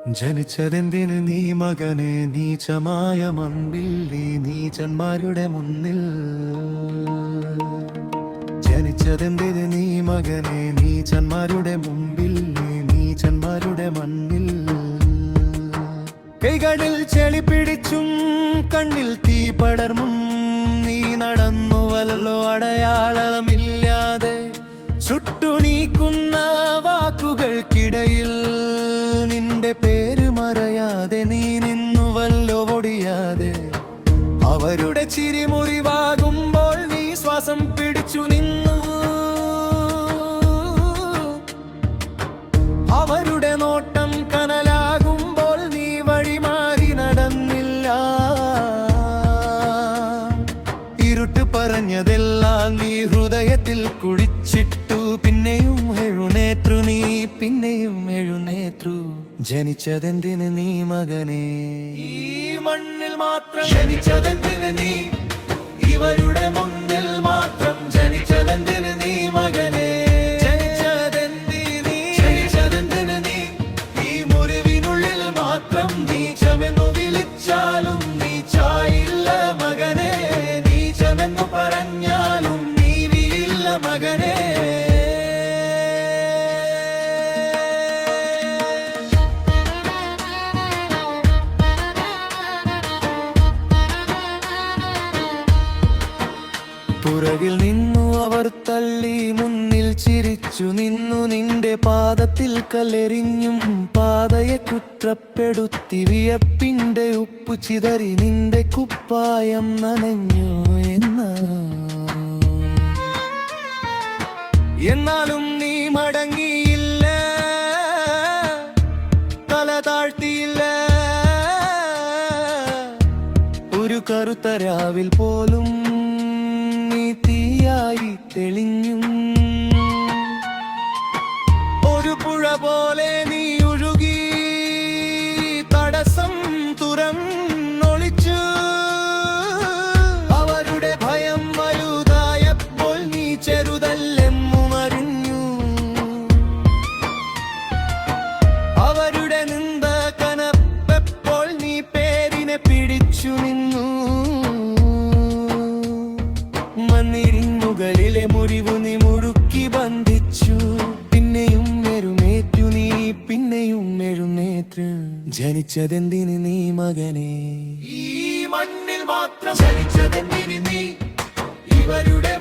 ജനിച്ചതെന്തിന് നീ മകനെ, നീചമായ മമ്പിൽ നീ നീചന്മാരുടെ മുന്നിൽ. ജനിച്ചതെന്തിന് നീ മകനെ, നീചന്മാരുടെ മുമ്പിൽ നീ നീചന്മാരുടെ മണ്ണിൽ. കൈകളിൽ ചെളി പിടിച്ചും കണ്ണിൽ തീ പടർന്നും നീ നടന്നുവല്ലോ അടയാളമില്ലാതെ. ചുട്ടു നീക്കുന്ന വാക്കുകൾക്കിടയിൽ നിന്റെ പേര് മറയാതെ നീ നിന്നുവല്ലോ ഒടിയാതെ. അവരുടെ ചിരി മുറിവാകുമ്പോൾ നീ ശ്വാസം പിടിച്ചു നിന്നു. അവരുടെ നോട്ടം കനലാകുമ്പോൾ നീ വഴിമാറി നടന്നില്ല. ഇരുട്ട് പറഞ്ഞതെല്ലാം നീ ഹൃദയത്തിൽ കുഴിച്ചിട്ടു. പിന്നെയും എഴുന്നേറ്റു നീ, പിന്നെയും എഴുന്നേറ്റു. ജനിച്ചതെന്തിന് നീ മകനെ, ഈ മണ്ണിൽ മാത്രം. ജനിച്ചതെന്തിന് നീ ഇവരുടെ മുന്നിൽ മാത്രം. ജനിച്ചതെന്തിന് നീ മകനെ, ജനിച്ചതെന്തിന് നീ ഈ മുറിവിനുള്ളിൽ മാത്രം. നീച്ചമെന്നു വിളിച്ചാലും നീച്ചായില്ല മകനെ, നീച്ചമെന്നു പറഞ്ഞാലും നീവിയില്ല മകനെ. പുറകിൽ നിന്നു അവർ തള്ളി, മുന്നിൽ ചിരിച്ചു നിന്നു. നിന്റെ പാദത്തിൽ കല്ലെറിഞ്ഞും പാതയെ കുറ്റപ്പെടുത്തി. വിയപ്പിന്റെ ഉപ്പു ചിതറി നിന്റെ കുപ്പായം നനഞ്ഞു. എന്നാലും നീ മടങ്ങിയില്ല, തല താഴ്ത്തിയില്ല. ഒരു കറുത്ത രാവിൽ പോലും തീയായി തെളിഞ്ഞും. ഒരു പുഴ പോലെ നീ ഒഴുകി, തടസ്സം തുറന്നൊളിച്ചു. അവരുടെ ഭയം വലുതായപ്പോൾ നീ ചെറുതല്ലെന്നുമറിഞ്ഞു. അവരുടെ നിന്ദ കനപ്പെട്ടപ്പോൾ നീ പേരിനെ പിടിച്ചു നിന്നു. മണ്ണിരിങ്ങുകളിലെ മുറിവു നീ മുറുക്കി ബന്ധിച്ചു. പിന്നെയും എഴുന്നേറ്റു നീ, പിന്നെയും എഴുന്നേറ്റു. ജനിച്ചതെന്തിന് നീ മകനെ, ഈ മണ്ണിൽ മാത്രം. ജനിച്ചതെന്തിന് നീ ഇവരുടെ